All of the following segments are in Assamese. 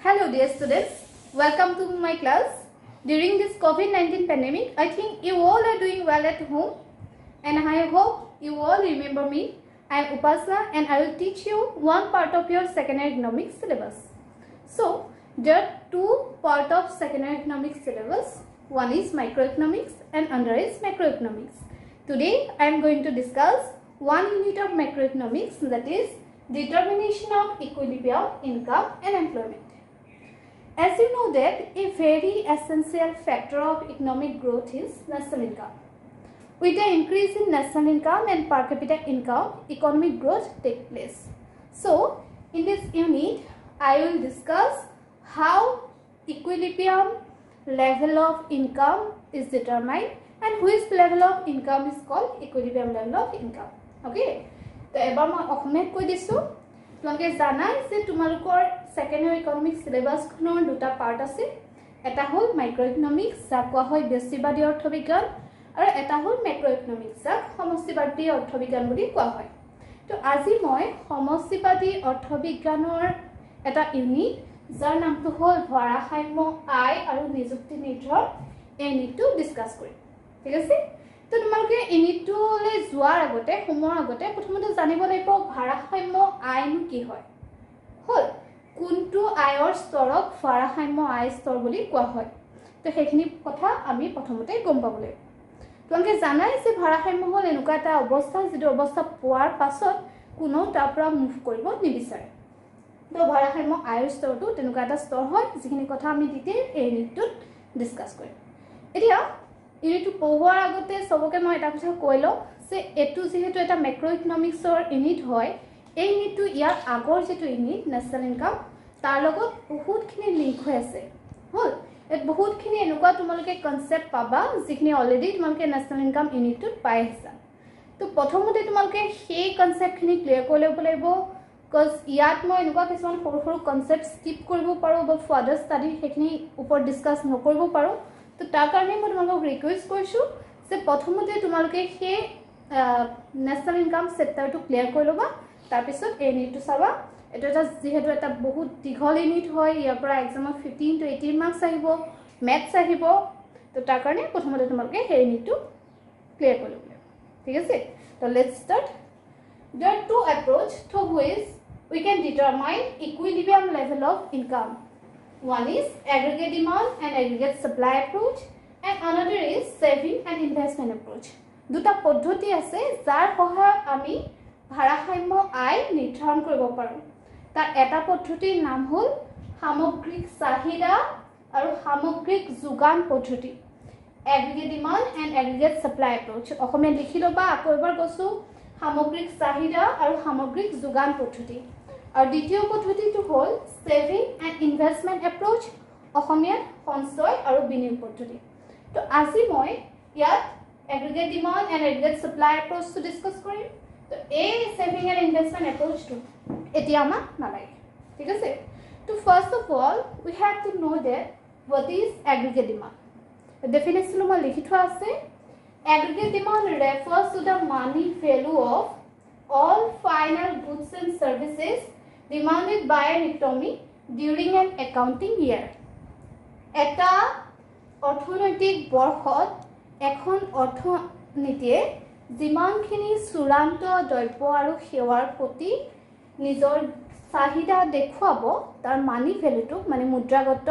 Hello dear students, welcome to my class. During this COVID-19 pandemic, I think you all are doing well at home and I hope you all remember me. I am Upasna and I will teach you one part of your secondary economics syllabus. So, there are two parts of secondary economics syllabus. One is microeconomics and another is macroeconomics. Today, I am going to discuss one unit of macroeconomics, that is determination of equilibrium, income and employment. As you know that a very essential factor of economic growth is national income. With the increase in national income and per capita income, economic growth takes place. So, in this unit, I will discuss how equilibrium level of income is determined and which level of income is called equilibrium level of income. Okay? So, ebar moi okhomet koi disu তোমাকে জানাই যে তোমালোকৰ সেকেন্ডাৰী ইকোনমিক্স সিলেবাস খনৰ দুটা পাৰ্ট আছে এটা হল মাইক্ৰো ইকোনমিক্স যাক কোৱা হয় ব্যষ্টিবাদী অৰ্থবিজ্ঞান আৰু এটা হল মেক্ৰো ইকোনমিক্স যাক সমষ্টিবাদী অৰ্থবিজ্ঞান বুলি কোৱা হয় তো আজি মই সমষ্টিবাদী অৰ্থবিজ্ঞানৰ এটা ইউনিট যাৰ নামটো হল ভাৰসাম্য আয় আৰু নিযুক্তি নিৰ্ধাৰণ এই ইউনিটটো ডিসকাস কৰিম ঠিক আছে তো তোমালোকে ইউনিটটোলৈ যোৱাৰ আগতে হোমৰ আগতে প্ৰথমতে জানিব লাগিব ভাৰসাম্য আয়নো কি হয় হল কোনটো আয়ৰ স্তৰক ভাৰসাম্য আয় স্তৰ বুলি কোৱা হয় তো সেইখিনি কথা আমি প্ৰথমতে গম পাব লাগিব তোমালোকে জানাই যে ভাৰসাম্য হল এনেকুৱা এটা অৱস্থা যিটো অৱস্থা পোৱাৰ পাছত কোনো তাৰ পৰা মুভ কৰিব নিবিচাৰে তো ভাৰসাম্য আয়ৰ স্তৰটো তেনেকুৱা এটা স্তৰ হয় যিখিনি কথা আমি ডিটেইল এই ইউনিটটোত ডিসকাস কৰিম এতিয়া ইউনিটটো পঢ়োৱাৰ আগতে সবকে মই এটা কথা কৈ লওঁ যে এটো যেহেতু এটা মেক্ৰো ইকোনমিক্সৰ ইউনিট হয় এই ইউনিটটো ইয়াৰ আগৰ যেটো ইউনিট নেশ্যনেল ইনকাম তাৰ লগত বহুতখিনি লিংক হৈ আছে হল এত বহুতখিনি এনেকুৱা তোমালোকে কনসেপ্ট পাবা যিখিনি অলৰেডি তোমালোকে নেশ্যনেল ইনকাম ইউনিটটোত পাই আহিছা তো প্ৰথমতে তোমালোকে সেই কনসেপ্টখিনি ক্লিয়াৰ কৰি ল'ব লাগিব কজ ইয়াত মই এনেকুৱা কিছুমান সৰু সৰু কনসেপ্ট স্কিপ কৰিব পাৰো বা ফাৰ্দাৰ ষ্টাডি সেইখিনি ওপৰত ডিসকাস নকৰিব পাৰো তো তাৰ কাৰণে মই তোমালোকক ৰিকুৱেষ্ট কৰিছো যে প্ৰথমতে তোমালোকে সেই নেশ্যনেল ইনকাম চেপ্টাৰটো ক্লিয়াৰ কৰি ল'বা তাৰ পিছত এই ইউনিটটো চাবা এটা যেহেতু এটা বহুত দীঘল ইউনিট হয় ইয়াৰ পৰা এক্সামত 15 to 18 মাৰ্কস আহিব ম্যাথছ আহিব তো তাৰ কাৰণে প্ৰথমতে তোমালোকে এই ইউনিটটো ক্লিয়াৰ কৰি ল'বা ঠিক আছে তো let's start there are two approach through which we can determine equilibrium level of income. One is aggregate demand and aggregate supply approach and another is saving and investment approach. দুটা পদ্ধতি আছে যাৰ সহায়ত আমি ভাৰসাম্য আয় নিৰ্ধাৰণ কৰিব পাৰো তাৰ এটা পদ্ধতিৰ নাম হল সামগ্ৰিক চাহিদা আৰু সামগ্ৰিক যোগান পদ্ধতি aggregate demand and aggregate supply approach অসমীয়া লিখি লবা আকৌ এবাৰ কৈছো সামগ্ৰিক চাহিদা আৰু সামগ্ৰিক যোগান পদ্ধতি আৰু দ্বিতীয় পদ্ধতিটো হল saving and investment approach Asamiya সঞ্চয় আৰু বিনিয়োগ পদ্ধতি তো আজি মই ইয়াত aggregate demand and aggregate supply এপ্ৰোচটো ডিসকাস কৰিম তো এই সেভিং এণ্ড ইনভেষ্টমেন্ট এপ্ৰোচটো এতিয়া আমাক নালাগে ঠিক আছে তো first of all we have to know that what is aggregate demand definition মই লিখি থোৱা আছে aggregate demand refers to the money value of all final goods and services demanded by an economy during an accounting year. এটা অৰ্থনৈতিক বৰ্ষত এখন অৰ্থনীতিয়ে যিমানখিনি চূড়ান্ত দ্ৰব্য আৰু সেৱাৰ প্ৰতি নিজৰ চাহিদা দেখুৱাব তাৰ মানি ভ্যালুটো মানে মুদ্ৰাগত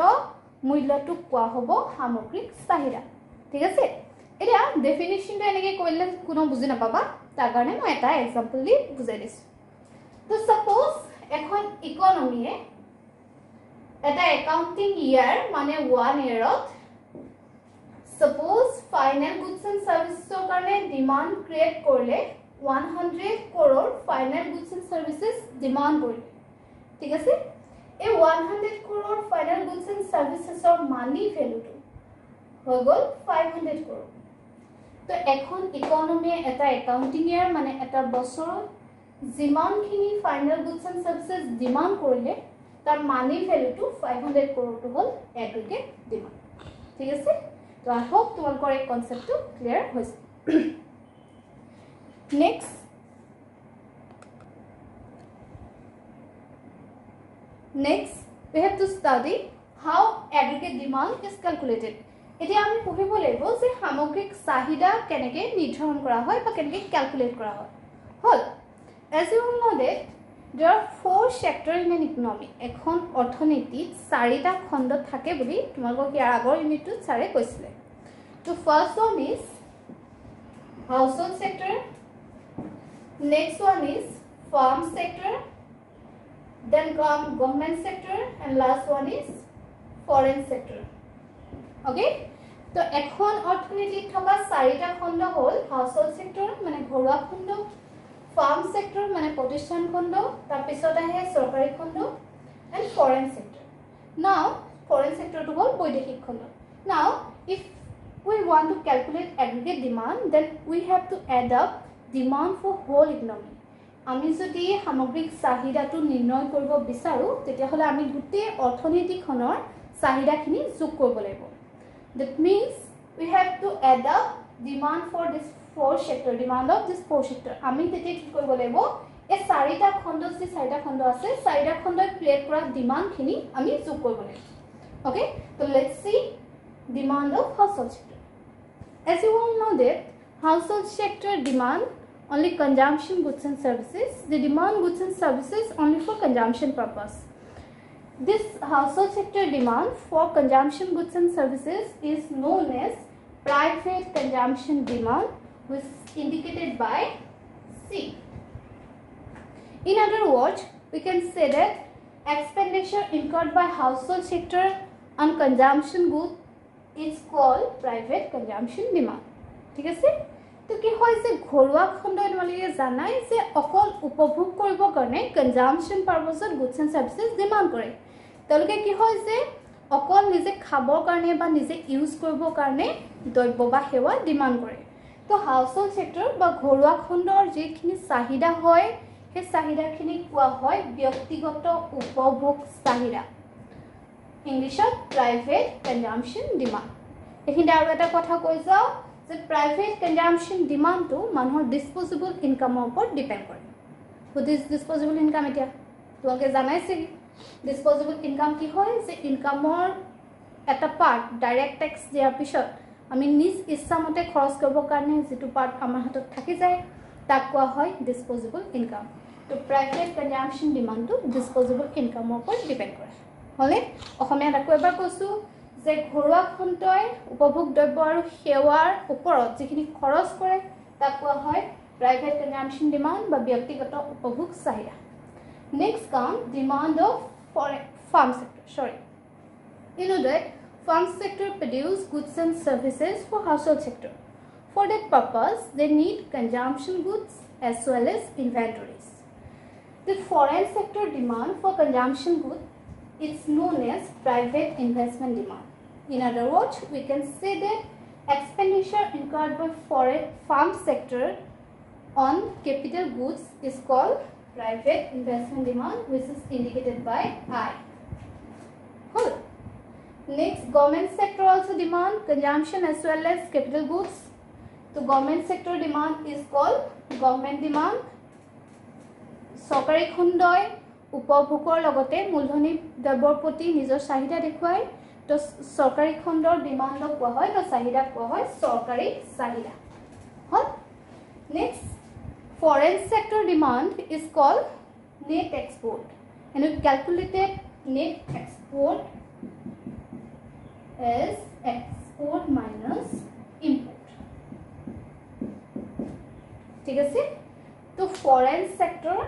মূল্যটো কোৱা হ'ব সামগ্ৰিক চাহিদা ঠিক আছে এতিয়া ডেফিনিশনটো এনেকৈ কৰিলে কোনো বুজি নাপাবা তাৰ কাৰণে মই এটা এক্সাম্পল দি বুজাই দিছো তো সাপোজ এখন ইকোনমিয়ে এটা একাউন্টিং ইয়াৰ মানে 1 ইয়াৰত সাপোজ ফাইনাল গুডস এণ্ড সাৰ্ভিসেছৰ কাৰণে ডিমান্ড ক্ৰিয়েট কৰিলে 100 crore final goods and services demand কৰিলে ঠিক আছে এই 100 crore ফাইনাল গুডস এণ্ড সাৰ্ভিসেছৰ মানি ভ্যালুটো হৈ গ'ল 500 crore তো এখন ইকোনমি এটা একাউন্টিং ইয়াৰ মানে এটা বছৰত যিমানখিনি final goods and services demand কৰিলে তাৰ মানি ভ্যালুটো 500 crore টো হল এগ্ৰিগেট ডিমান্ড ঠিক আছে তো আই হোপ তোমালোকৰ এই কনসেপ্টটো ক্লিয়াৰ হৈছে next we have to study how aggregate demand is calculated. এতিয়া আমি পঢ়িব লাগিব যে সামগ্ৰিক চাহিদা কেনেকৈ নিৰ্ধাৰণ কৰা হয় বা কেনেকৈ ক্যালকুলেট কৰা হয় হল as you know that there are 4 sectors in an economy এখন অৰ্থনীতিত চাৰিটা খণ্ড থাকে বুলি তোমালোকক ইয়াৰ আগৰ ইউনিটত চাৰে কৈছিলে তো first one is household sector, next one is farm sector, then come government sector, and last one is foreign sector. Okay, so এখন অৰ্থনীতিত থকা চাৰিটা খণ্ড হল household sector মানে ঘৰুৱা খণ্ড, farm sector মানে প্ৰতিষ্ঠান খণ্ড, তাৰ পিছত আহে চৰকাৰী খণ্ড, and foreign sector. Now foreign sector to হল বৈদেশিক খণ্ড. Now if we want to calculate aggregate demand, then we have to add up demand for whole economy. আমি যদি সামগ্ৰিক চাহিদাটো নিৰ্ণয় কৰিব বিচাৰো তেতিয়াহলে আমি গোটেই অৰ্থনীতিখনৰ চাহিদাখিনি যোগ কৰিব লাগিব that means we have to add up demand for this 4 sector demand of this 4 sector আমি তেতিয়া কি কৰিব লাগিব এই চাৰিটা খণ্ড যে চাৰিটা খণ্ড আছে চাৰিটা খণ্ডই ক্ৰিয়েট কৰা ডিমান্ডখিনি আমি যোগ কৰিব লাগিব okay so let's see demand of household sector as you all know that household sector demand only consumption goods and services. They demand goods and services only for consumption purpose. This household sector demand for consumption goods and services is known as private consumption demand, which is indicated by C. In other words, we can say that expenditure incurred by household sector on consumption goods is called private consumption demand. ठीक है? তো কি হয় যে ঘৰুৱা খণ্ডই তোমালোকে জানাই যে অকল উপভোগ কৰিব কাৰণে কনজাম্পশন পাৰপজত গুডছ এণ্ড সাৰ্ভিসেস ডিমান্ড কৰে তেওঁলোকে কি হয় যে অকল নিজে খাবৰ কাৰণে বা নিজে ইউজ কৰিবৰ কাৰণে দ্ৰব্য বা সেৱা ডিমান্ড কৰে তো হাউসহোল্ড সেক্টৰ বা ঘৰুৱা খণ্ডৰ যিখিনি চাহিদা হয় সেই চাহিদাখিনি কোৱা হয় ব্যক্তিগত উপভোগ চাহিদা ইংলিছত প্ৰাইভেট কনজাম্পশন ডিমান্ড এখিনতে আৰু এটা কথা কৈ যাও The private consumption demand to মানুহৰ disposable income উপৰত ডিপেন্ড কৰে what is disposable income এতিয়া তোমালোকে জানাইছে disposable income কি হয় যে ইনকামৰ এটা পাৰ্ট ডাইৰেক্ট ট্যাক্স দিয়াৰ পিছত আমি নিজ ইচ্ছামতে খৰচ কৰিবৰ কাৰণে যেটো পাৰ্ট আমাৰ হাতত থাকি যায় তাক কোৱা হয় disposable income তো private consumption demand to disposable income উপৰত ডিপেন্ড কৰে হলে অসমীয়াত আকৌ এবাৰ কৈছো যে ঘৰুৱা খণ্ডই উপভোগ দ্ৰব্য আৰু সেৱাৰ ওপৰত যিখিনি খৰচ কৰে তাক কোৱা হয় প্ৰাইভেট কনজাম্পশন ডিমান্ড বা ব্যক্তিগত উপভোগ চাহিদা নেক্সট কাম demand of farm sector you know that farm sector produce goods and services for household sector for that purpose they need consumption goods as well as inventories the foreign sector demand for consumption goods is known as private investment demand. In other words, we can say that expenditure incurred by foreign farm sector on capital goods is called private investment demand, which is indicated by I. Cool. Next, government sector also demand consumption as well as capital goods. The government sector demand is called government demand. চৰকাৰী খণ্ডই উপভোগৰ লগতে মূলধনী দ্ৰব্যৰ প্ৰতি নিজৰ চাহিদা দেখুৱায় তো চৰকাৰী খণ্ডৰ ডিমান্ডক কোৱা হয় বা চাহিদা কোৱা হয় চৰকাৰী চাহিদা হল next foreign sector demand is called net export and we calculated net export as export minus import ঠিক আছে তো ফৰেন সেক্টৰ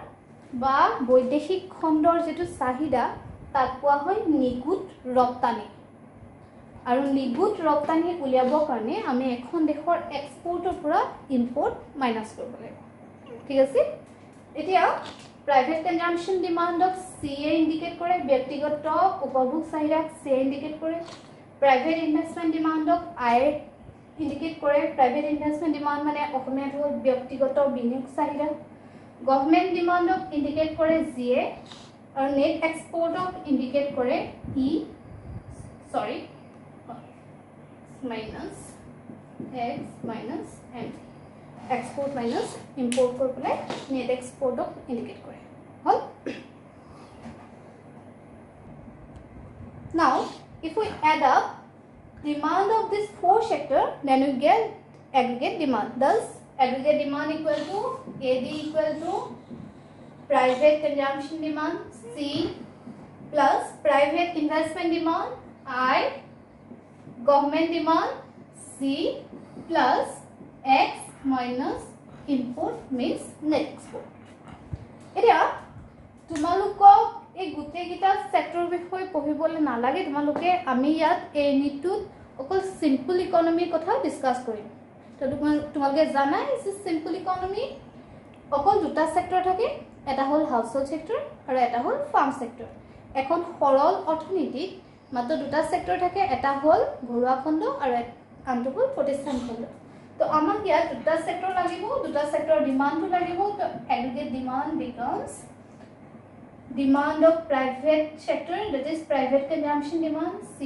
বা বৈদেশিক খণ্ডৰ যেটো চাহিদা তাক কোৱা হয় নিগুত ৰপ্তানি আৰু নিগুত ৰপ্তানি উলিয়াবৰ কাৰণে আমি এখন দেশৰ এক্সপোৰ্টৰ পৰা ইম্পোৰ্ট মাইনাস কৰিব লাগিব ঠিক আছে এতিয়া প্ৰাইভেট কনজাম্পশন ডিমান্ডক সিএ ইন্ডিকেট কৰে ব্যক্তিগত উপভোগ চাহিদাক সিএ ইন্ডিকেট কৰে প্ৰাইভেট ইনভেষ্টমেন্ট ডিমান্ডক আই ইন্ডিকেট কৰে প্ৰাইভেট ইনভেষ্টমেন্ট ডিমান্ড মানে অসমীয়াত হ'ল ব্যক্তিগত বিনিয়োগ চাহিদা গভৰ্নমেন্ট ডিমান্ডক ইন্ডিকেট কৰে জিএ আৰু নেট এক্সপোৰ্টক ইন্ডিকেট কৰে ই sorry minus x minus m export minus import कर पले net export of indicate करे हल Now, if we add up demand of this 4 sector, then we get aggregate demand. Thus, aggregate demand equal to AD equal to private consumption demand C plus private investment demand I, government demand C plus X minus input means net export. এতিয়া তোমালোকক এই গুটেকিটা সেক্টৰ বিষয়ে পঢ়িবলৈ নালাগে তোমালোকে আমি ইয়াত এই নিটুত অকল সিম্পল ইকোনমিৰ কথা ডিসকাস কৰিম তো তোমালোকে জানাই যে সিম্পল ইকোনমি অকল দুটা সেক্টৰ থাকে এটা হল হাউসহোল্ড সেক্টৰ আৰু এটা হল ফাৰ্ম সেক্টৰ এখন সৰল অৰ্থনীতিত মাত্ৰ দুটা সেক্টৰ থাকে এটা হল ঘৰুৱা খণ্ড আৰু আনটো হল প্ৰতিষ্ঠান খণ্ড তো আমাক ইয়াত দুটা সেক্টৰ লাগিব দুটা সেক্টৰ ডিমান্ডটো লাগিব তো aggregate demand becomes demand of private sector, that is private consumption demand C,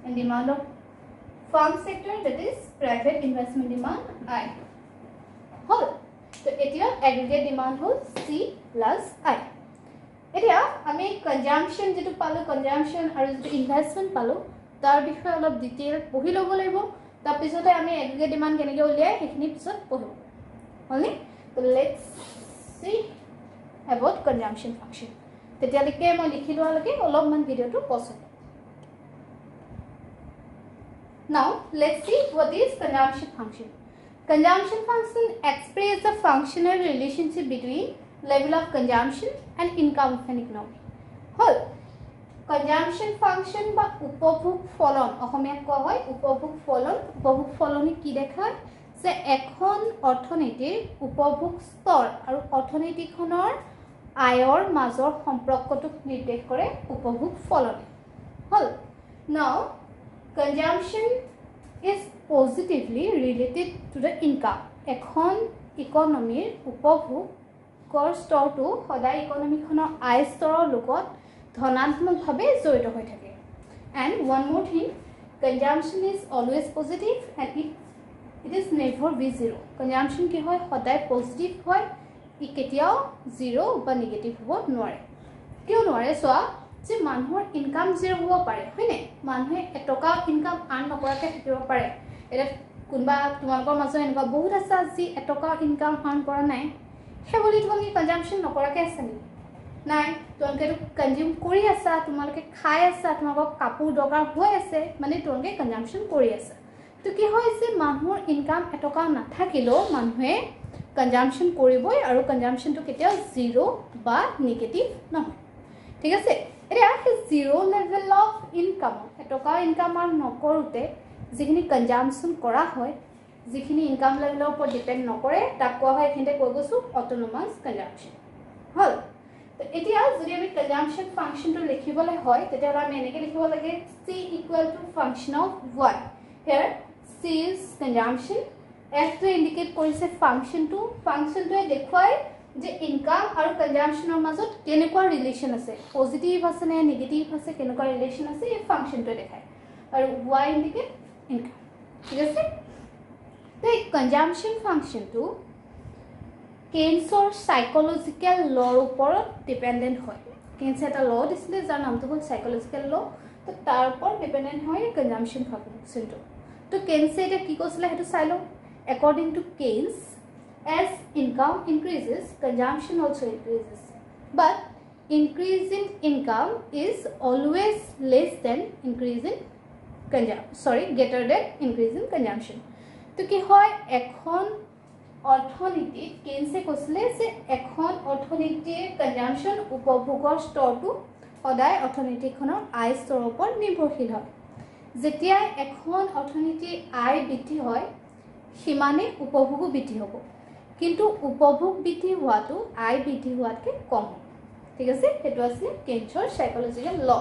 and demand of farm sector, that is private investment demand I. Whole. So etia aggregate demand hol C plus I. Etia ami consumption jetu palo consumption aru jetu investment palo tar bishoy olop detail pohi lobo laibo tar pisote ami aggregate demand kenege uliai ekhini pisot pohibo. Only so let's see about consumption function. তেতিয়ালৈকে মই লিখি লোৱালৈকে অলপমান ভিডিওটো পজ হ'ব Now let's see what is consumption function. Consumption function expresses the functional relationship between level of consumption and income of an economy. Whole consumption function বা উপভোগ ফলন অসমীয়াত কোৱা হয় উপভোগ ফলনে কি দেখায় যে এখন অৰ্থনীতিৰ উপভোগ স্তৰ আৰু অৰ্থনীতিখনৰ আয়ৰ মাজৰ সম্পৰ্কটো নিৰ্দেশ কৰে উপভোগ ফলনে হল now consumption is positively related to the income এখন ইকোনমিৰ উপভোগৰ স্তৰটো সদায় ইকোনমিখনৰ আয় স্তৰৰ লগত ধনাত্মকভাৱে জড়িত হৈ থাকে and one more thing consumption is always positive and it is never be zero consumption কি হয় সদায় পজিটিভ হয় ই কেতিয়াও জিৰো বা নেগেটিভ হ'ব নোৱাৰে কিয় নোৱাৰে সোৱা যে মানুহৰ ইনকাম জিৰো হ'ব পাৰে হয়নে মানুহে এটকা ইনকাম আৰ্ন নকৰাকে থাকিব পাৰে এটা কোনবা তোমালোকৰ মাজত এনেকুৱা বহুত আছে যি এটকা ইনকাম আৰ্ন কৰা নাই হেবলি তোমালোকে কনজাম্পশন নকৰাকে আছে নি নাই তোমালোকে কনজিউম কৰি আছা তোমালোকে খাই আছা তোমালোকৰ কাপোৰ দৰকাৰ হৈ আছে মানে তোমালোকে কনজাম্পশন কৰি আছা তো কি হয় যে মানুহৰ ইনকাম এটকা নাথাকিলেও মানুহে consumption কৰিবই আৰু consumption to কেতিয়াও জিৰো বা নেগেটিভ নহয় ঠিক আছে এতিয়া জিৰো লেভেল অফ ইনকাম এটকা ইনকাম আৰু নকৰোতে যিখিনি consumption কৰা হয় যিখিনি ইনকাম লেভেলৰ ওপৰত ডিপেন্ড নকৰে তাক কোৱা হয় এখিনতে কৈ গৈছো অটোনমাস consumption হল তো এতিয়া যদি আমি consumption function to লিখিবলৈ হয় তেতিয়া আমি এনেকৈ লিখিব লাগে C equal to function of y here C is consumption F to indicate কৰিছে function to দেখুৱাই যে ইনকাম আৰু কনজাম্পশনৰ মাজত কেনেকুৱা ৰিলেচন আছে পজিটিভ আছে নে নেগেটিভ আছে কেনেকুৱা ৰিলেচন আছে এই ফাংচনটো দেখায় আৰু y indicate ইনকাম ঠিক আছে তো এই কনজাম্পশন ফাংচনটো কেইনছৰ সাইকোলজিক্যাল লৰ ওপৰত ডিপেন্ডেন্ট হয় কেইনছ এটা ল দিছিলে যাৰ নামটো হ'ল সাইকোলজিক্যাল ল তো তাৰ ওপৰত ডিপেন্ডেন্ট হয় কনজাম্পশন ফাংচনটো তো কেইনছে এটা কি কৈছিলে হেতু চাই লও According to Keynes, as income increases, consumption also increases. But increase in income is always less than increase in greater than increase in consumption. So, কি হয় এখন অৰ্থনীতিত কেইনছে কৈছিলে যে এখন অৰ্থনীতিৰ consumption উপভোগৰ স্তৰটো সদায় অৰ্থনীতিখনৰ আয় স্তৰৰ ওপৰত নিৰ্ভৰশীল হয়। যেতিয়া এখন অৰ্থনীতিৰ আয় বৃদ্ধি হয় সিমানে উপভোগ বৃদ্ধি হ'ব কিন্তু উপভোগ বৃদ্ধি হোৱাটো আয় বৃদ্ধি হোৱাতকৈ কম ঠিক আছে হেতু আছে কেইনছৰ সাইকোলজিক্যাল ল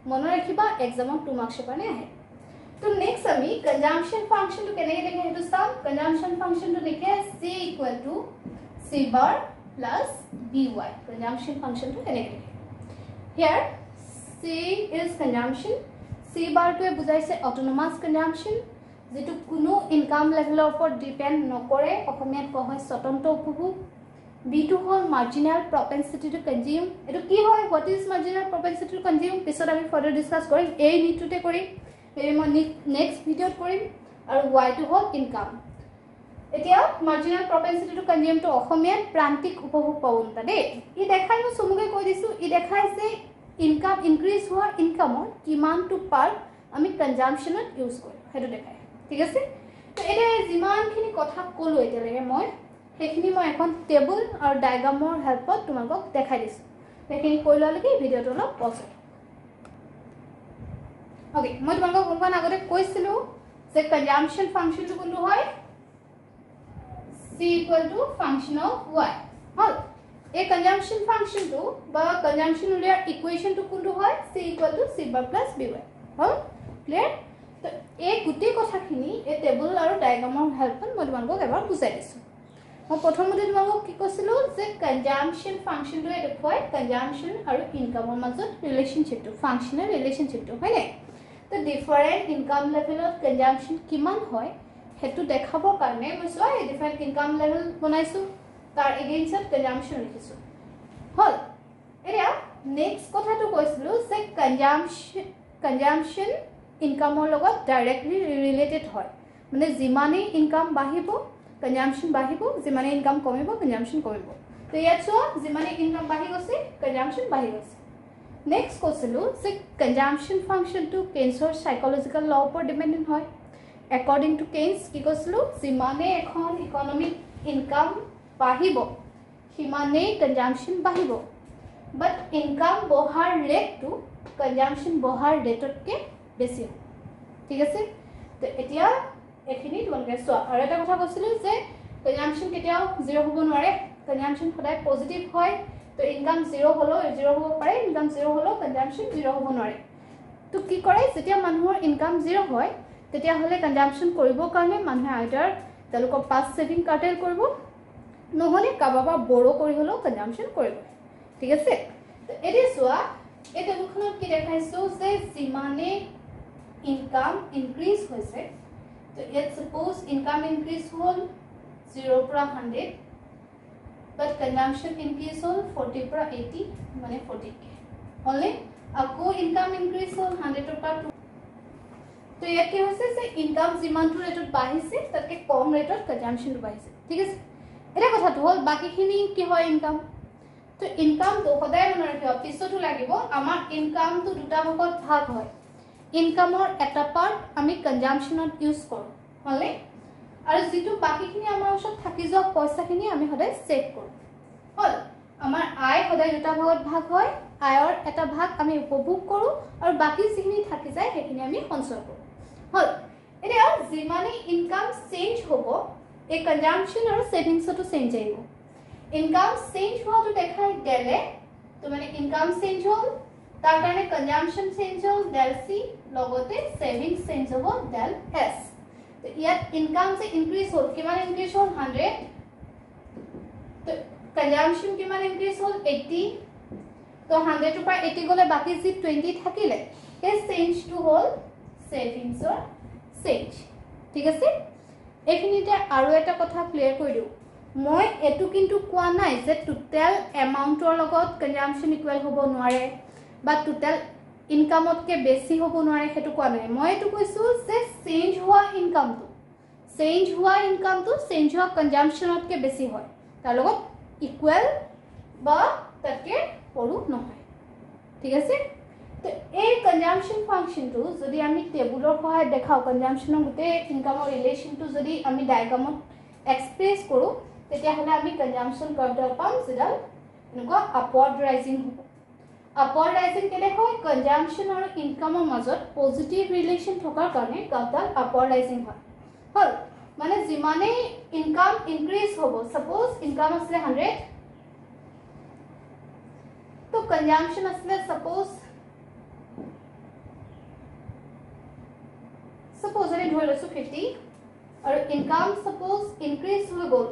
মনত ৰাখিবা এক্সামত 2 মাৰ্কছৰ কাৰণে আহে তো নেক্সট আমি কনজাম্পশন ফাংচনটো কেনেকৈ লিখে হেতু চাম কনজাম্পশন ফাংচনটো লিখে c c bar plus by consumption ফাংচনটো কেনেকৈ লিখে here c is consumption c bar টো বুজাইছে অটোনমাস কনজাম্পশন যেটো কোনো ইনকাম লেভেলৰ ওপৰত ডিপেন্ড নকৰে অসমীয়াত কোৱা হয় স্বতন্ত্ৰ উপভোগ B2 hall marginal propensity to consume এটো কি হয় what is marginal propensity to consume পিছত আমি further discuss কৰিম এই নিটুতে কৰিম মই নেক্সট ভিডিওত কৰিম আৰু y2 হল income এতিয়া marginal propensity to consume to অসমীয়াত প্ৰান্তিক উপভোগ পাউনতা দে ই দেখাই মই সমুগে কৈ দিছো ই দেখাইছে ইনকাম ইনক্ৰিজ হোৱা ইনকামৰ কিমান টু পাৰ আমি কনজাম্পশনত ইউজ কৰো হেতু দেখাই ঠিক আছে তো এটা যিমানখিনি কথা কলো এতিয়ালৈকে মই সেইখিনি মই এখন টেবুল আৰু ডায়াগ্ৰামৰ হেল্পত তোমাক দেখাই দিছো সেইখিনি কৈ ললৈকে ভিডিওটো অলপ পজ ওকে মই তোমাক কোনখন আগতে কৈছিলো যে কনজাম্পশন ফাংচনটো কোনটো হয় c equal to function of y হল এই কনজাম্পশন ফাংচনটো বা কনজাম্পশন উলিয়াৰ ইকুৱেশনটো কোনটো হয় c equal to c bar plus by hall clear তো এই গুটি কথাখিনি এই টেবুল আৰু ডায়াগ্ৰামৰ হেল্পত মই তোমাক এবাৰ বুজাই দিছো মই প্ৰথমতে তোমাক কি কৈছিলো যে কনজাম্পশন ফাংচনটো দেখুৱাই কনজাম্পশন আৰু ইনকামৰ মাজত ৰিলেশনশিপটো ফাংচনেল ৰিলেশনশিপটো হয়নে তো ডিফাৰেন্ট ইনকাম লেভেলত কনজাম্পশন কিমান হয় হেতু দেখাবৰ কাৰণে মই সৈ ডিফাৰেন্ট ইনকাম লেভেল বনাইছো তাৰ এগেইনস্ট কনজাম্পশন লিখিছো হল এয়া নেক্সট কথাটো কৈছিলো যে কনজাম্পশন ইনকামৰ লগত ডাইৰেক্টলি ৰিলেটেড হয় মানে যিমানে ইনকাম বাঢ়িব কনজাম্পশন বাঢ়িব যিমানে ইনকাম কমিব কনজাম্পশন কমিব তো ইয়াত সৈ যিমানে ইনকাম বাঢ়ি গৈছে কনজাম্পশন বাঢ়ি গৈছে নেক্সট কৈছিলো যে কনজাম্পশন ফাংচনটো কেন্সৰ সাইকোলজিক্যাল ল ওপৰত ডিপেন্ডেন্ট হয় according to Keynes কি কৈছিলো যিমানে এখন ইকোনমিক ইনকাম বাঢ়িব সিমানে কনজাম্পশন বাঢ়িব বাট ইনকাম বঢ়াৰ ৰেটটো কনজাম্পশন বঢ়াৰ ৰেটতকে বেছি হ'ব ঠিক আছে তো এতিয়া এখিনি তোমালোকে চোৱা আৰু এটা কথা কৈছিলো যে কনজাম্পশন কেতিয়াও 0 হ'ব নোৱাৰে কনজাম্পশন সদায় পজিটিভ হয় তো ইনকাম 0 হলো 0 হ'ব পাৰে ইনকাম 0 হলো কনজাম্পশন 0 হ'ব নোৱাৰে তো কি কৰে যেতিয়া মানুহৰ ইনকাম 0 হয় তেতিয়া হলে কনজাম্পশন কৰিব কাৰণে মানুহে আইদাৰ তেওঁলোকৰ পাস সেভিং কাৰ্টেল কৰিব নহলে কাবাবা বড়ো কৰি হলো কনজাম্পশন কৰিব ঠিক আছে তো এটি সোয়া এই টেবুলখনত কি দেখাইছো যে যিমানে ইনকাম ইনক্ৰিজ হৈছে তো ইট সাপোজ ইনকাম ইনক্ৰিজ হল 0 পৰা 100 বাট কনজাম্পশন ইনক্ৰিজ হল 40 পৰা 80 মানে 40k হলে আকৌ ইনকাম ইনক্ৰিজ হল 100 পৰা তো ইয়াত কি হৈছে যে ইনকাম যিমানটো ৰেটত বাঢ়িছে তাতকে কম ৰেটত কনজাম্পশনটো বাঢ়িছে ঠিক আছে এটা কথাটো হল বাকিখিনি কি হয় ইনকাম তো ইনকামটো সদায় মনত ৰাখিব পিছতো লাগিব আমাৰ ইনকামটো দুটা ভাগত ভাগ হয় ইনকামৰ এটা পাৰ্ট আমি কনজাম্পশনত ইউজ কৰো হলে আৰু যেটো বাকিখিনি আমাৰ ওচৰত থাকি যোৱা পইচাখিনি আমি সদায় সেভ কৰো হল আমাৰ আয় সদায় দুটা ভাগত ভাগ হয় আয়ৰ এটা ভাগ আমি উপভোগ কৰো আৰু বাকি যিখিনি থাকি যায় সেইখিনি আমি সঞ্চয় কৰো হল এতিয়া যিমানে ইনকাম চেঞ্জ হ'ব এই কনজাম্পশন আৰু সেভিংসটো চেঞ্জ আহিব ইনকাম চেঞ্জ হোৱাটো দেখাই ডেলে তো মানে ইনকাম চেঞ্জ হ'ল তাৰ কাৰণে কনজাম্পশন চেঞ্জ হ'ল ডেল সি লগতে সেভিংস চেঞ্জ হ'ব ডেল এস তো ইয়াত ইনকাম যে ইনক্ৰিজ হ'ল কিমান ইনক্ৰিজ হ'ল 100 তো কনজাম্পশন কিমান ইনক্ৰিজ হ'ল 80 তো 100 টু পৰা 80 গলে বাকি যি 20 থাকিলে এই চেঞ্জটো হ'ল সেভিংসৰ চেঞ্জ ঠিক আছে এখিনিতে আৰু এটা কথা ক্লিয়াৰ কৰি দিও মই এটু কিন্তু কোৱা নাই যে টোটাল এমাউন্টৰ লগত কনজাম্পশন ইকুৱেল হ'ব নোৱাৰে বা টোটাল ইনকামতকে বেছি হ'ব নোৱাৰে হেতু কোৱা নাই মই এটু কৈছো যে চেঞ্জ হোৱা ইনকামটো চেঞ্জ হোৱা কনজাম্পশনতকে বেছি হয় তাৰ লগত ইকুৱেল বা তাতকে সৰু নহয় ঠিক আছে তো এই কনজাম্পশন ফাংচনটো যদি আমি টেবুলৰ সহায়ত দেখাও কনজাম্পশনৰ গুটে ইনকামৰ ৰিলেশনটো যদি আমি ডায়াগ্ৰামত এক্সপ্ৰেস কৰো তেতিয়া হলে আমি কনজাম্পশন কাৰ্ভডাল পাম যেডাল এনেকুৱা আপওয়াৰ্ড ৰাইজিং হ'ব আপওয়াৰ্ড ৰাইজিং কেলে হয় কনজাম্পশন আৰু ইনকামৰ মাজত পজিটিভ ৰিলেশন থকাৰ কাৰণে কাৰ্ভডাল আপওয়াৰ্ড ৰাইজিং হয় হল মানে যিমানে ইনকাম ইনক্ৰিজ হ'ব সাপোজ ইনকাম আছে 100 তো কনজাম্পশন আছে সাপোজ আমি ধৰি লৈছো 50 আৰু ইনকাম সাপোজ ইনক্ৰিজ হৈ গ'ল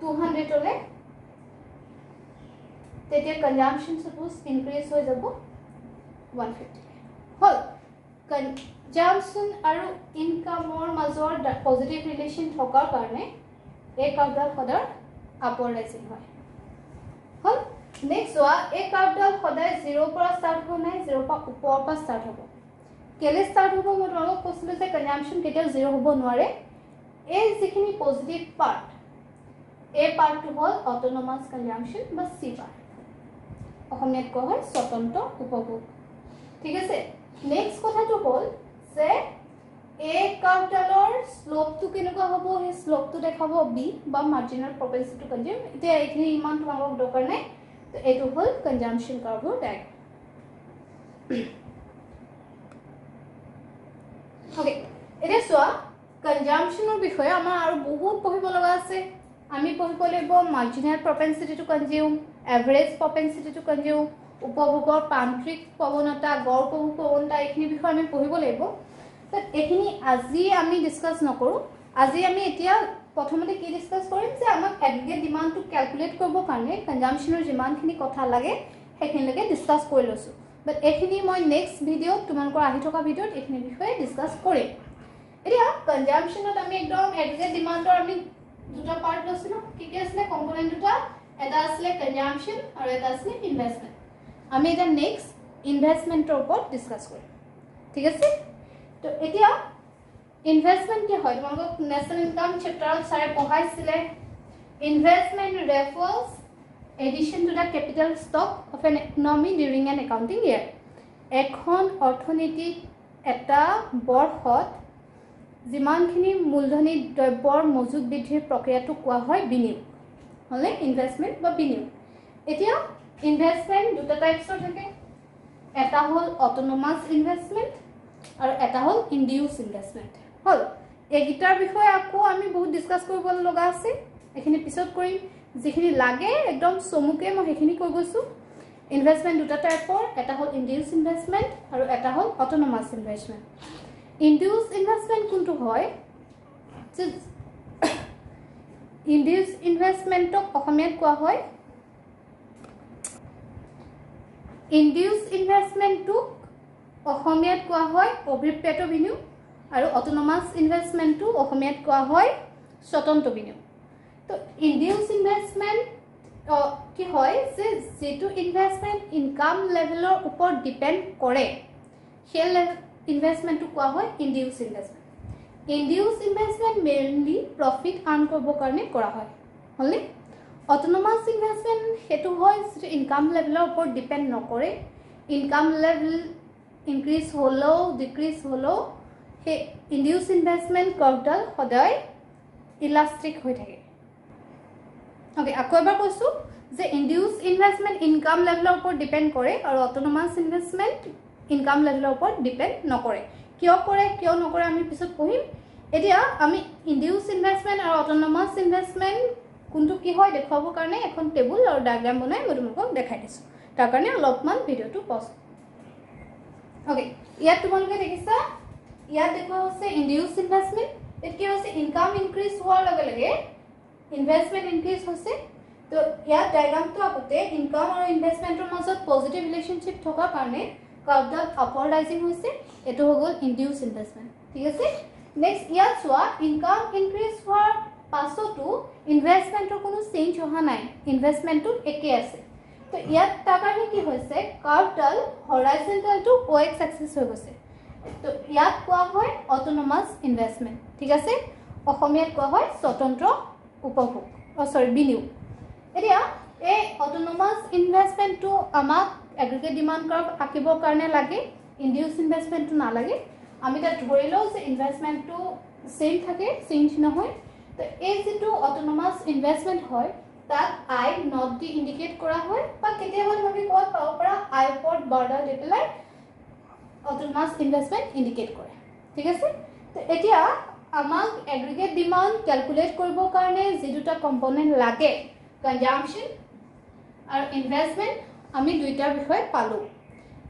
200 হলে তেতিয়া কনজাম্পশন সাপোজ ইনক্ৰিজ হৈ যাব 150 হল কনজাম্পশন আৰু ইনকামৰ মাজৰ পজিটিভ ৰিলেশন থকাৰ কাৰণে এই কাৰ্ভডাল সদায় আপৱাৰ্ড ৰাইজিং হয় হল নেক্সট হোৱা এই কাৰ্ভডাল সদায় 0 পৰা ষ্টাৰ্ট হোৱা নাই 0 পৰা ওপৰৰ পৰা ষ্টাৰ্ট হ'ব কেলে ষ্টাৰ্ট হ'ব মই তোমালোকক কৈছিলোঁ যে কনজাম্পশ্যন কেতিয়াও 0 হ'ব নোৱাৰে এই যিখিনি পজিটিভ পাৰ্ট এই পাৰ্টটো হ'ল অটোনমাছ কনজাম্পশ্যন বা চি পাৰ্ট অসমীয়াত কোৱা হয় স্বতন্ত্ৰ উপভোগ ঠিক আছে নেক্সট কথাটো হ'ল যে এই কাৰ্ভডালৰ স্লোপটো কেনেকুৱা হ'ব সেই স্লোপটো দেখাব বি বা মাৰ্জিনাল প্ৰপেনচিটি টু কনজিউম এতিয়া এইখিনি ইমান তোমালোকক দৰকাৰ নাই তো এইটো হ'ল কনজাম্পশ্যন কাৰ্ভৰ ডায়াগ্ৰাম ওকে এতিয়া চোৱা কনজাম্পশ্যনৰ বিষয়ে আমাৰ আৰু বহুত পঢ়িব লগা আছে আমি পঢ়িব লাগিব marginal propensity to consume average propensity to consume উপভোগৰ প্ৰান্তিক প্ৰৱণতা গড় উপভোগ প্ৰৱণতা এইখিনি বিষয়ে আমি পঢ়িব লাগিব এইখিনি আজি আমি ডিসকাস নকৰো আজি আমি এতিয়া প্ৰথমতে কি ডিসকাস কৰিম যে আমাক এগ্ৰিগেট ডিমান্ডটো ক্যালকুলেট কৰিব কাৰণে কনজাম্পশ্যনৰ যিমানখিনি কথা লাগে সেইখিনিলৈকে ডিসকাস কৰি লৈছো বাট এইখিনি মই নেক্সট ভিডিঅ তোমালোকৰ আহি থকা ভিডিঅত এইখিনি বিষয়ে ডিসকাস কৰিম এতিয়া কনজাম্পশ্যনত আমি একদম এগ্ৰিগেট ডিমান্ডৰ আমি দুটা পাৰ্ট লৈছো ন কি কি আছে কম্পোনেন্ট দুটা এটা আছে কনজাম্পশ্যন আৰু এটা আছে ইনভেষ্টমেন্ট আমি এটা নেক্সট ইনভেষ্টমেন্টৰ ওপৰত ডিসকাস কৰিম ঠিক আছে তো এতিয়া ইনভেষ্টমেন্ট কি হয় তোমালোকক ন্যাশনাল ইনকাম চ্যাপ্টাৰত সাৰে পঢ়াইছিলে investment refers addition to the capital stock of an economy during an accounting year এখন অৰ্থনৈতিক এটা বৰ্ষত যিমানখিনি মূলধনী দ্ৰব্যৰ মজুত বৃদ্ধিৰ প্ৰক্ৰিয়াটো কোৱা হয় বিনিয়োগ হলে ইনভেষ্টমেন্ট বা বিনিয়োগ এতিয়া ইনভেষ্টমেন্ট দুটা টাইপছৰ থাকে এটা হ'ল অটোনমাছ ইনভেষ্টমেন্ট আৰু এটা হ'ল ইনডিউস ইনভেষ্টমেন্ট হল এগিটাৰ বিষয়ে আকৌ আমি বহুত ডিসকাস কৰিব লগা আছে এখিনি পিছত কৰিম যিখিনি লাগে একদম সমুকে মই হেখিনি কৈ গৈছো ইনভেষ্টমেন্ট দুটা টাইপৰ এটা হ'ল ইনডিউস ইনভেষ্টমেন্ট আৰু এটা হ'ল অটোনমাছ ইনভেষ্টমেন্ট ইনডিউস ইনভেষ্টমেন্ট কোনটো হয় যে ইনডিউস ইনভেষ্টমেন্টক অসমীয়াত কোৱা হয় ইনডিউস ইনভেষ্টমেন্টটো অসমীয়াত কোৱা হয় অভিপ্ৰেত বিনিয়োগ আৰু অটোনমাছ ইনভেষ্টমেন্টটো অসমীয়াত কোৱা হয় স্বতন্ত্ৰ বিনিয়োগ তো ইনডিউস ইনভেষ্টমেন্ট কি হয় যে যেটো ইনভেষ্টমেন্ট ইনকাম লেভেলৰ ওপৰত ডিপেন্ড কৰে সেই ইনভেষ্টমেন্টটো কোৱা হয় induce investment induce investment mainly profit আৰ্ন কৰিবৰ কাৰণে কৰা হয় হলে অটোনমাছ ইনভেষ্টমেন্ট হেতু হয় যে ইনকাম লেভেলৰ ওপৰত ডিপেন্ড নকৰে ইনকাম লেভেল ইনক্ৰিজ হলো ডিক্ৰিজ হলো হে ইনডিউস ইনভেষ্টমেন্ট কাৰ্ভডাল সদায় ইলাস্টিক হৈ থাকে ওকে আকৌ এবাৰ কৈছো যে ইনডিউস ইনভেষ্টমেন্ট ইনকাম লেভেলৰ ওপৰত ডিপেন্ড কৰে আৰু অটোনমাছ ইনভেষ্টমেন্ট ইনকাম লেভেলৰ ওপৰত ডিপেন্ড নকৰে কিয় কৰে কিয় নকৰে আমি পিছত পঢ়িম এতিয়া আমি ইনডিউস ইনভেষ্টমেন্ট আৰু অটোনমাছ ইনভেষ্টমেন্ট কোনটো কি হয় দেখাবৰ কাৰণে এখন টেবুল আৰু ডায়াগ্ৰাম বনাই মই তোমালোকক দেখাই দিছো তাৰ কাৰণে অলপমান ভিডিওটো পজ ওকে ইয়াত তোমালোকে দেখিছা ইয়াত দেখুৱা হৈছে ইনডিউস ইনভেষ্টমেন্ট এত কি হৈছে ইনকাম ইনক্ৰিজ হোৱাৰ লগে লগে ইনভেষ্টমেন্ট ইনক্ৰিজ হৈছে তো ইয়াত ডায়াগ্ৰামটো আগতে ইনকাম আৰু ইনভেষ্টমেন্টৰ মাজত পজিটিভ ৰিলেশনশিপ থকা কাৰণে কাৰ্ভডাল আপৱাৰ্ড ৰাইজিং হৈছে এটো হৈ গ'ল ইনডিউস ইনভেষ্টমেন্ট ঠিক আছে নেক্সট ইয়াত চোৱা ইনকাম ইনক্ৰিজ হোৱাৰ পাছতো ইনভেষ্টমেন্টৰ কোনো চেঞ্জ হোৱা নাই ইনভেষ্টমেন্টটো একে আছে তো ইয়াত তাৰ কাৰণে কি হৈছে কাৰ্ভডাল হৰাইজন্টাল টু ও এক্স এক্সিস হৈ গৈছে তো ইয়াত কোৱা হয় অটোনমাছ ইনভেষ্টমেন্ট ঠিক আছে অসমীয়াত কোৱা হয় স্বতন্ত্ৰ উপভোগ সৰি বিনিয়োগ এতিয়া এই অটোনমাছ ইনভেষ্টমেন্টটো আমাক এগ্ৰিগেট ডিমান্ড কাৰ্ভ আঁকিবৰ কাৰণে লাগে ইনডিউস ইনভেষ্টমেন্টটো নালাগে আমি তাত ধৰি লওঁ যে ইনভেষ্টমেন্টটো সেম থাকে চেঞ্জ নহয় তো এই যেটো অটোনমাছ ইনভেষ্টমেন্ট হয় তাক আই নট দি ইন্ডিকেট কৰা হয় বা কেতিয়াবা আমি কোৱা পাব পৰা আই ওপৰত বৰ্ডাৰ দি পেলাই অটোনমাছ ইনভেষ্টমেন্ট ইন্ডিকেট কৰে ঠিক আছে তো এতিয়া আমাক এগ্ৰিগেট ডিমান্ড ক্যালকুলেট কৰিবৰ কাৰণে যে দুটা কম্পোনেন্ট লাগে কনজাম্পশ্যন আৰু ইনভেষ্টমেন্ট আমি দুইটাৰ বিষয়ে পালো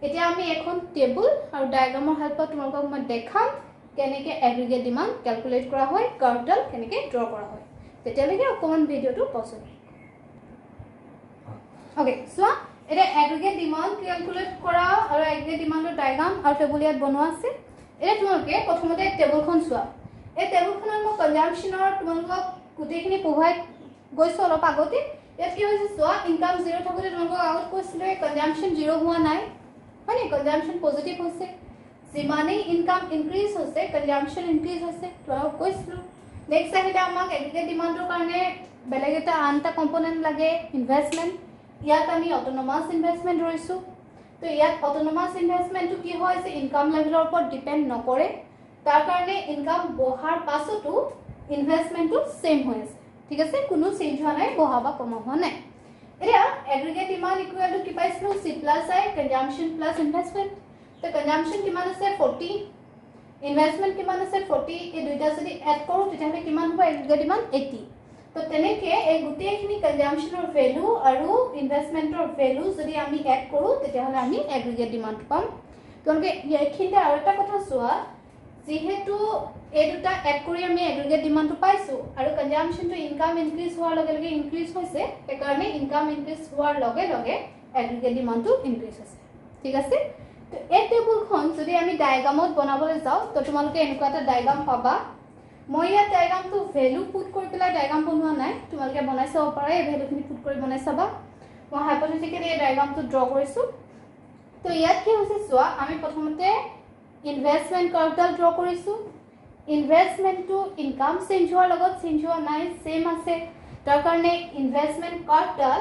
এতিয়া আমি এখন টেবুল আৰু ডায়াগ্ৰামৰ হেল্পত তোমালোকক মই দেখাম কেনেকৈ এগ্ৰিগেট ডিমান্ড ক্যালকুলেট কৰা হয় কাৰ্ভডাল কেনেকৈ ড্ৰ কৰা হয় তেতিয়ালৈকে অকমান ভিডিওটো পজ ওকে সো এটা এগ্ৰিগেট ডিমান্ড ক্যালকুলেট কৰা আৰু এগ্ৰিগেট ডিমান্ডৰ ডায়াগ্ৰাম আৰু টেবুল ইয়াত বনোৱা আছে এটা তোমালোকে প্ৰথমতে টেবুলখন চোৱা এই টেবুলখনত মই কনজাম্পশ্যনৰ তোমালোকক গোটেইখিনি পঢ়াই গৈছো অলপ আগতে ইয়াত কি হৈছে চোৱা ইনকাম 0 থাকোতে তোমালোকক আগত কৈছিলো কনজাম্পশন 0 হোৱা নাই মানে কনজাম্পশন পজিটিভ হৈছে যিমানেই ইনকাম ইনক্ৰিজ হৈছে কনজাম্পশন ইনক্ৰিজ হৈছে তোমালোকক কৈছিলো নেক্সট আহিলে আমাক এগ্ৰিগেট ডিমান্ডৰ কাৰণে বেলেগ এটা আনটা কম্পোনেন্ট লাগে ইনভেষ্টমেন্ট ইয়াত আমি অটোনমাস ইনভেষ্টমেন্ট ধৰিছো তো ইয়াত অটোনমাস ইনভেষ্টমেন্টটো কি হয় যে ইনকাম লেভেলৰ ওপৰত ডিপেন্ড নকৰে তাৰ কাৰণে ইনকাম বহাৰ পাছতো ইনভেষ্টমেন্টটো সেম হৈ আছে ঠিক আছে কোনো চেঞ্জ হোৱা নাই বহা বা কমা হোৱা নাই এতিয়া এগ্ৰিগেট ডিমান্ড ইকুৱেল টু কি পাইছিলো C plus I consumption plus investment তো কনজাম্পশন কিমান আছে 40 ইনভেষ্টমেন্ট কিমান আছে 40 এই দুইটা যদি এড কৰো তেতিয়াহলে কিমান হ'ব এগ্ৰিগেট ডিমান্ড 80 তো তেনেকে এই গুটেইখিনি কনজাম্পশনৰ ভ্যালু আৰু ইনভেষ্টমেন্টৰ ভ্যালু যদি আমি এড কৰো তেতিয়াহলে আমি এগ্ৰিগেট ডিমান্ড পাম তোমালোকে এইখিনিতে আৰু এটা কথা চোৱা যেহেতু এই দুটা এড কৰি আমি এগ্ৰিগেট ডিমান্ডটো পাইছো আৰু কনজাম্পশনটো ইনকাম ইনক্ৰিজ হোৱাৰ লগে লগে ইনক্ৰিজ হৈছে এই কাৰণে ইনকাম ইনক্ৰিজ হোৱাৰ লগে লগে এগ্ৰিগেট ডিমান্ডটো ইনক্ৰিজ হৈছে ঠিক আছে তো এই টেবুলখন যদি আমি ডায়াগ্ৰামত বনাবলৈ যাও তো তোমালোকে এনেকুৱা এটা ডায়াগ্ৰাম পাবা মই ইয়াত ডায়াগ্ৰামটো ভ্যালু পুট কৰি পেলাই ডায়াগ্ৰাম বনোৱা নাই তোমালোকে বনাই চাব পাৰা এই ভ্যালুখিনি পুট কৰি বনাই চাবা মই হাইপোথেটিক্যালি এই ডায়াগ্ৰামটো ড্ৰ কৰিছো তো ইয়াত কি হৈছে চোৱা আমি প্ৰথমতে ইনভেষ্টমেন্ট কাৰ্ভডাল ড্ৰ কৰিছো ইনভেষ্টমেন্টটো ইনকাম চেঞ্জ হোৱাৰ লগত চেঞ্জ হোৱা নাই সেম আছে তাৰ কাৰণে ইনভেষ্টমেন্ট কাৰ্ভডাল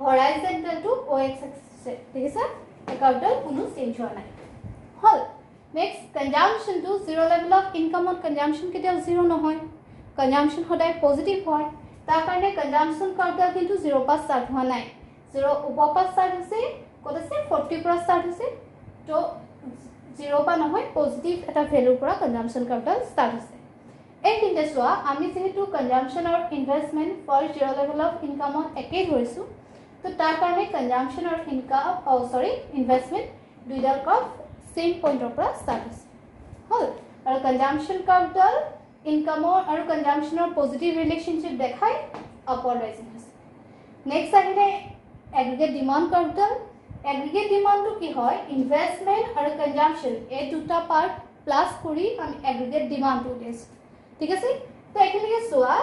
হৰাইজন্টেলটো OX এক্সিছ দেখিছা এই কাৰ্ভডাল কোনো চেঞ্জ হোৱা নাই হল next consumption to 0 level of ইনকামত কনজাম্পশন কেতিয়াও 0 নহয় কনজাম্পশন সদায় পজিটিভ হয় তাৰ কাৰণে কনজাম্পশন কাৰ্ভডাল কিন্তু 0 পৰা ষ্টাৰ্ট হোৱা নাই 0 ওপৰ পৰা ষ্টাৰ্ট হৈছে কত আছে 40 পৰা ষ্টাৰ্ট হৈছে তো 0 পা নহয় পজিটিভ এটা ভ্যালুৰ পৰা কনজাম্পশন কাৰ্ভডাল ষ্টাৰ্ট হৈছে এই তিনটা চোৱা আমি যেহেতু কনজাম্পশন আৰু ইনভেষ্টমেন্ট ফৰ 0 লেভেল অফ ইনকামত একেই ধৰিছো তো তাৰ কাৰণে কনজাম্পশন আৰু ইনকাম ইনভেষ্টমেন্ট দুইডাল কাৰ্ভ সেম পইণ্টৰ পৰা ষ্টাৰ্ট হৈছে হল আৰু কনজাম্পশন কাৰ্ভডাল ইনকামৰ আৰু কনজাম্পশনৰ পজিটিভ ৰিলেশনশিপ দেখাই আপৱাৰ্ড ৰাইজিং হৈছে নেক্সট আহিলে এগ্ৰিগেট ডিমান্ড কাৰ্ভডাল এগ্ৰিগেট ডিমান্ডটো কি হয় ইনভেষ্টমেন্ট আৰু কনজাম্পশন এই দুটা পাৰ্ট প্লাস কৰি আমি এগ্ৰিগেট ডিমান্ডটো উলিয়াইছো ঠিক আছে তো একেলগে চোৱা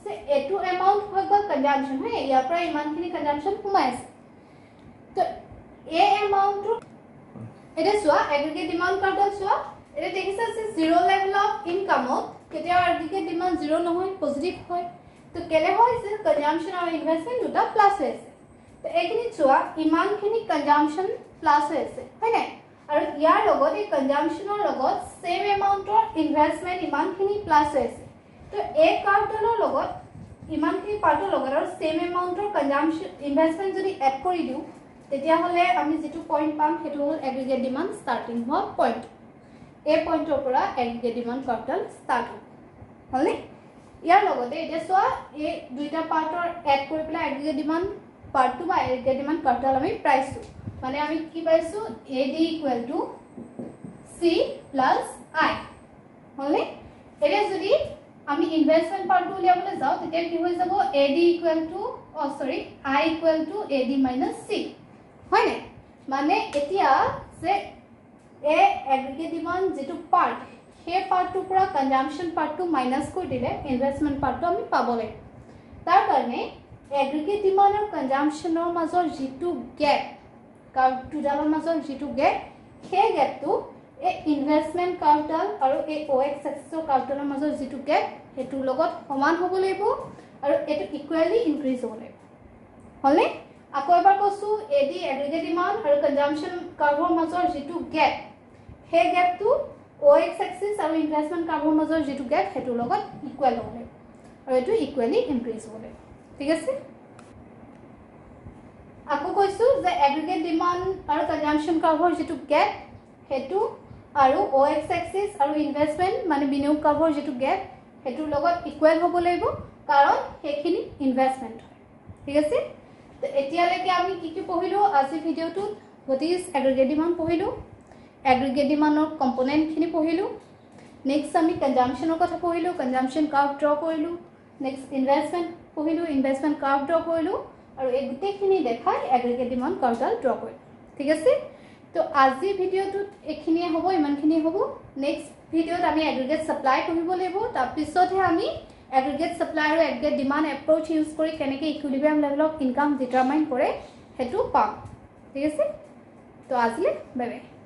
যে এটো এমাউন্ট হৈ গ'ল কনজাম্পশন হয় ইয়াৰ পৰা ইমানখিনি কনজাম্পশন সোমাই আছে তো এই এমাউন্টটো এটা চোৱা এগ্ৰিগেট ডিমান্ড কাৰ্ভডাল চোৱা এটা দেখিছা যে 0 লেভেল অফ ইনকামত কেতিয়া এগ্ৰিগেট ডিমান্ড 0 নহয় পজিটিভ হয় তো কেলে হয় যে কনজাম্পশন আৰু ইনভেষ্টমেন্ট দুটা প্লাস হৈ আছে তো এইখিনি চোৱা ইমানখিনি কনজাম্পশন প্লাস হৈ আছে হয় নাই আৰু ইয়াৰ লগত এই কনজাম্পশনৰ লগত সেম এমাউন্টৰ ইনভেষ্টমেন্ট ইমানখিনি প্লাস হৈ আছে তো এই কাৰ্ভডালৰ লগত ইমানখিনি পাৰ্টৰ লগত আৰু সেম এমাউন্টৰ কনজাম্পশন ইনভেষ্টমেন্ট যদি এড কৰি দিও তেতিয়া হলে আমি যেটো পইণ্ট পাম হেতু হল এগ্ৰিগেট ডিমান্ড ষ্টাৰ্টিং হোৱা পইণ্ট এই পইণ্টৰ পৰা এগ্ৰিগেট ডিমান্ড কাৰ্ভডাল ষ্টাৰ্ট হ'ব হলনে ইয়াৰ লগতে এতিয়া চোৱা এই দুইটা পাৰ্টৰ এড কৰি পেলাই এগ্ৰিগেট ডিমান্ড পাৰ্ট 2 বা এগ্ৰিগেট ডিমান্ড কাৰ্ভডাল আমি পাইছো মানে আমি কি পাইছো AD equal to C plus I হলনে এতিয়া যদি আমি ইনভেষ্টমেন্ট পাৰ্টটো উলিয়াবলৈ যাও তেতিয়া কি হৈ যাব AD equal to I equal to AD minus C হয় নাই মানে এতিয়া যে এ এগ্ৰিগেট ডিমান্ড যেটো পাৰ্ট সেই পাৰ্টটোৰ পৰা কনজাম্পশন পাৰ্টটো মাইনাস কৰি দিলে ইনভেষ্টমেন্ট পাৰ্টটো আমি পাব লাগিব তাৰ কাৰণে এগ্ৰিগেট ডিমান্ড আৰু কনজাম্পশনৰ মাজৰ যেটো গেপ কাৰ্ভ দুডালৰ মাজৰ যেটো গেপ সেই গেপটো এই ইনভেষ্টমেন্ট কাৰ্ভডাল আৰু এই OX এক্সিছৰ কাৰ্ভডালৰ মাজৰ যেটো গেপ হেতুৰ লগত সমান হ'ব লাগিব আৰু এটো ইকুৱেলি ইনক্ৰিজ হ'ব লাগিব হলে আকৌ এবাৰ কৈছো AD এগ্ৰিগেট ডিমান্ড আৰু কনজাম্পশন কাৰ্ভৰ মাজৰ যেটো গেপ সেই গেপটো OX এক্সিছ আৰু ইনভেষ্টমেন্ট কাৰ্ভৰ মাজৰ যেটো গেপ হেতুৰ লগত ইকুৱেল হ'ব লাগিব আৰু এটো ইকুৱেলি ইনক্ৰিজ হ'ব লাগিব ঠিক আছে আকৌ কৈছো যে এগ্ৰিগেট ডিমান্ড আৰু কনজাম্পশন কাৰ্ভৰ যেটো গেপ হেতু আৰু OX এক্সিছ আৰু ইনভেষ্টমেন্ট মানে বিনিয়োগ কাৰ্ভৰ যেটো গেপ হেতুৰ লগত ইকুৱেল হ'ব লাগিব কাৰণ হেখিনি ইনভেষ্টমেন্ট হয় ঠিক আছে তো এতিয়ালৈকে আমি কি পঢ়িলো আজি ভিডিওটো what is aggregate demand পঢ়িলো aggregate demandৰ কম্পোনেন্টখিনি পঢ়িলো নেক্সট আমি কনজাম্পশনৰ কথা পঢ়িলো কনজাম্পশন কাৰ্ভ ড্ৰ কৰিলো নেক্সট ইনভেষ্টমেন্ট পঢ়িলো ইনভেষ্টমেন্ট কাৰ্ভ ড্ৰ কৰিলো আৰু এই গুটেইখিনি দেখাই এগ্ৰিগেট ডিমান্ড কাৰ্ভডাল ড্ৰ কৰিলো ঠিক আছে তো আজি ভিডিওটোত এখিনি হ'ব ইমানখিনি হ'ব নেক্সট ভিডিওত আমি এগ্ৰিগেট সাপ্লাই কৰিব লাগিব তাৰ পিছতহে আমি এগ্ৰিগেট সাপ্লাই আৰু এগ্ৰিগেট ডিমান্ড এপ্ৰোচ ইউজ কৰি কেনেকৈ ইকুইলিব্ৰিয়াম লেভেল অফ ইনকাম ডিটাৰমাইন কৰে সেইটো পাম ঠিক আছে তো আজিলৈ বাই বাই